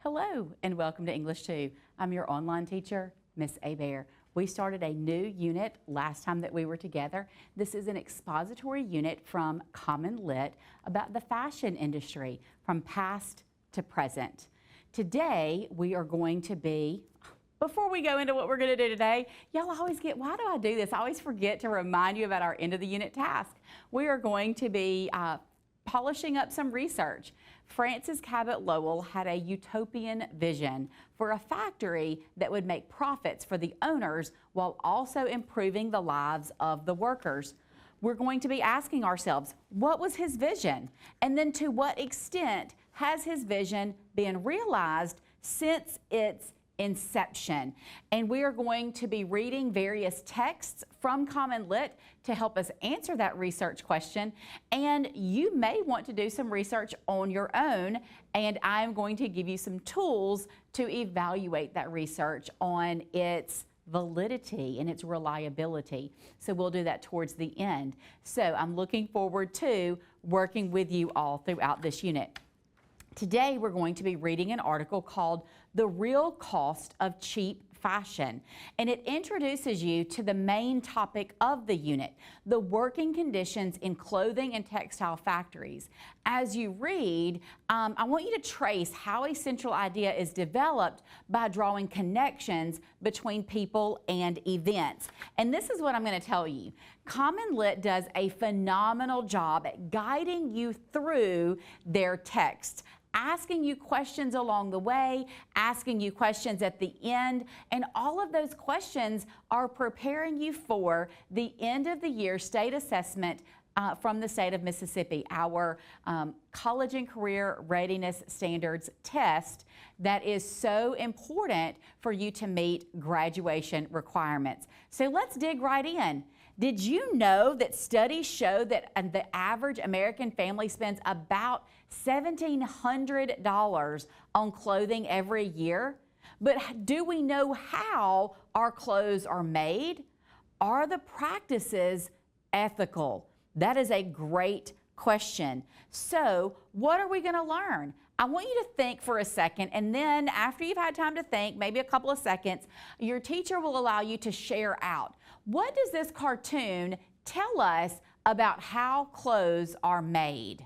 Hello and welcome to English 2. I'm your online teacher, Miss Bear. We started a new unit last time that we were together. This is an expository unit from Common Lit about the fashion industry from past to present. Today we are going to be, before we go into what we're going to do today, y'all always get, why do I do this? I always forget to remind you about our end of the unit task. We are going to be polishing up some research. Francis Cabot Lowell had a utopian vision for a factory that would make profits for the owners while also improving the lives of the workers. We're going to be asking ourselves, what was his vision? And then to what extent has his vision been realized since its inception? And we are going to be reading various texts from Common Lit to help us answer that research question. And you may want to do some research on your own, and I'm going to give you some tools to evaluate that research on its validity and its reliability. So we'll do that towards the end. So I'm looking forward to working with you all throughout this unit. Today we're going to be reading an article called The Real Cost of Cheap Fashion, and it introduces you to the main topic of the unit, the working conditions in clothing and textile factories. As you read, I want you to trace how a central idea is developed by drawing connections between people and events. And this is what I'm going to tell you. Common Lit does a phenomenal job at guiding you through their text, asking you questions along the way, asking you questions at the end, and all of those questions are preparing you for the end of the year state assessment from the state of Mississippi, our college and career readiness standards test that is so important for you to meet graduation requirements. So let's dig right in. Did you know that studies show that the average American family spends about $1,700 on clothing every year? But do we know how our clothes are made? Are the practices ethical? That is a great question. So what are we going to learn? I want you to think for a second, and then after you've had time to think, maybe a couple of seconds, your teacher will allow you to share out. What does this cartoon tell us about how clothes are made?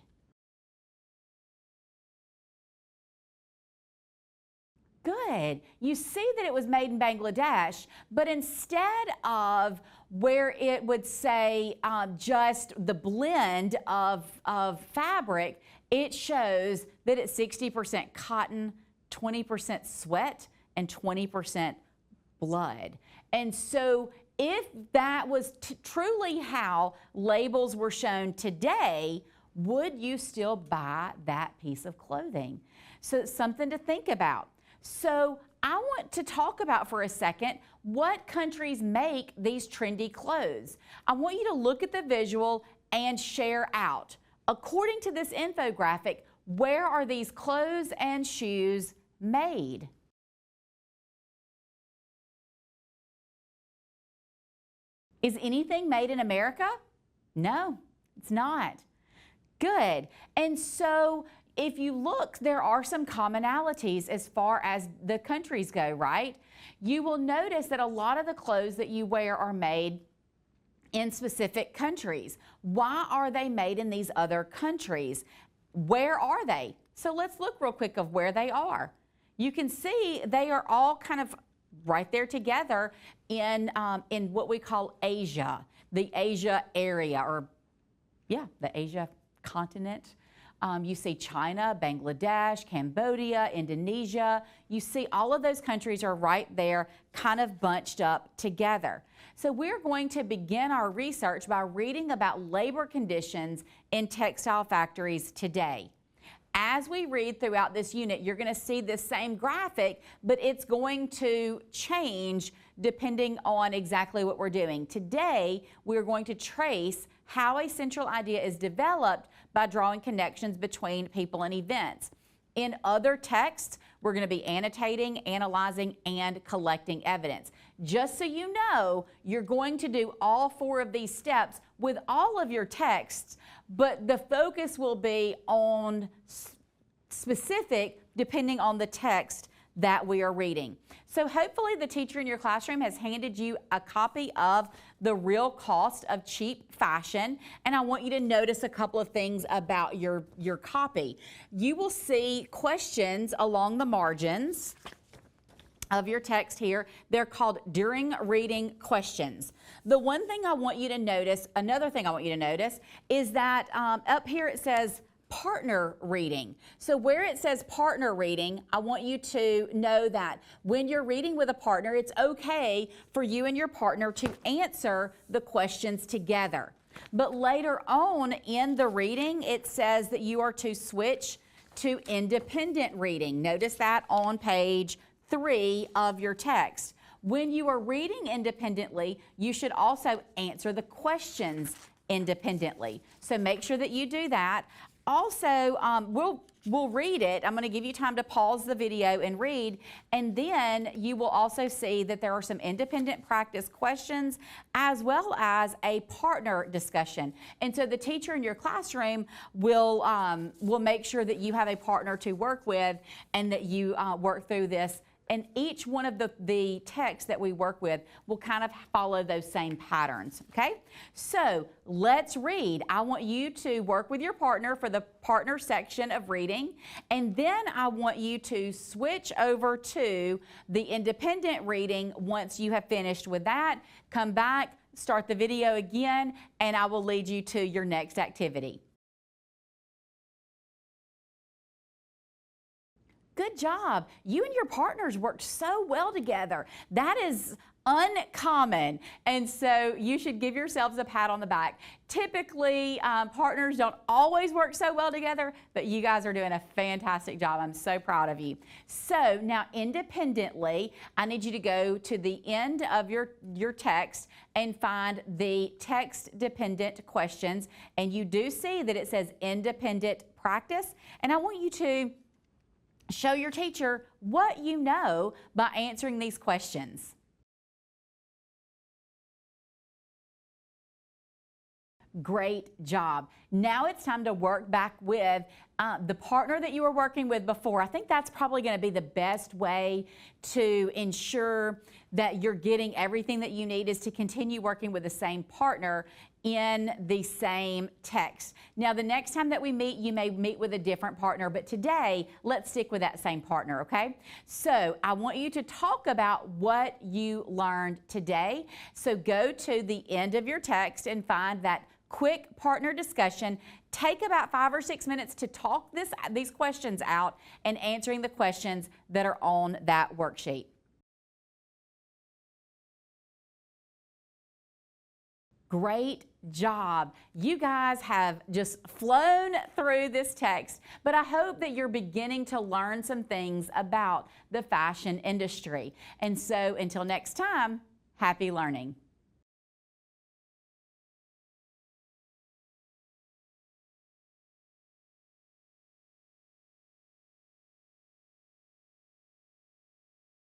Good. You see that it was made in Bangladesh, but instead of where it would say just the blend of fabric, it shows that it's 60% cotton, 20% sweat, and 20% blood. And so if that was truly how labels were shown today, would you still buy that piece of clothing? So it's something to think about. So I want to talk about for a second what countries make these trendy clothes. I want you to look at the visual and share out. According to this infographic, where are these clothes and shoes made? Is anything made in America? No, it's not. Good. And so if you look, there are some commonalities as far as the countries go, right? You will notice that a lot of the clothes that you wear are made in specific countries. Why are they made in these other countries? Where are they? So let's look real quick of where they are. You can see they are all kind of right there together in what we call Asia, the Asia area, or the Asia continent. You see China, Bangladesh, Cambodia, Indonesia. You see all of those countries are right there kind of bunched up together. So we're going to begin our research by reading about labor conditions in textile factories today. As we read throughout this unit, you're going to see this same graphic, but it's going to change depending on exactly what we're doing. Today, we're going to trace how a central idea is developed by drawing connections between people and events. In other texts, we're going to be annotating, analyzing, and collecting evidence. Just so you know, you're going to do all four of these steps with all of your texts, but the focus will be on specific depending on the text that we are reading. So hopefully the teacher in your classroom has handed you a copy of The Real Cost of Cheap Fashion, and I want you to notice a couple of things about your copy. You will see questions along the margins of your text here. They're called during reading questions. The one thing I want you to notice, another thing I want you to notice, is that up here it says partner reading. So where it says partner reading, I want you to know that when you're reading with a partner, it's okay for you and your partner to answer the questions together. But later on in the reading, it says that you are to switch to independent reading. Notice that on page 3 of your text. When you are reading independently, you should also answer the questions independently. So make sure that you do that. Also, we'll read it. I'm going to give you time to pause the video and read, and then you will also see that there are some independent practice questions as well as a partner discussion. And so the teacher in your classroom will make sure that you have a partner to work with and that you work through this. And each one of the texts that we work with will kind of follow those same patterns, okay? So let's read. I want you to work with your partner for the partner section of reading, and then I want you to switch over to the independent reading once you have finished with that. Come back, start the video again, and I will lead you to your next activity. Good job. You and your partners worked so well together. That is uncommon, and so you should give yourselves a pat on the back. Typically, partners don't always work so well together, but you guys are doing a fantastic job. I'm so proud of you. So now independently, I need you to go to the end of your text and find the text-dependent questions, and you do see that it says independent practice, and I want you to show your teacher what you know by answering these questions. Great job. Now it's time to work back with the partner that you were working with before. I think that's probably going to be the best way to ensure that you're getting everything that you need, is to continue working with the same partner in the same text. Now, the next time that we meet, you may meet with a different partner, but today, let's stick with that same partner, okay? So I want you to talk about what you learned today. So go to the end of your text and find that quick partner discussion. Take about 5 or 6 minutes to talk these questions out and answering the questions that are on that worksheet. Great job. You guys have just flown through this text, but I hope that you're beginning to learn some things about the fashion industry. And so until next time, happy learning.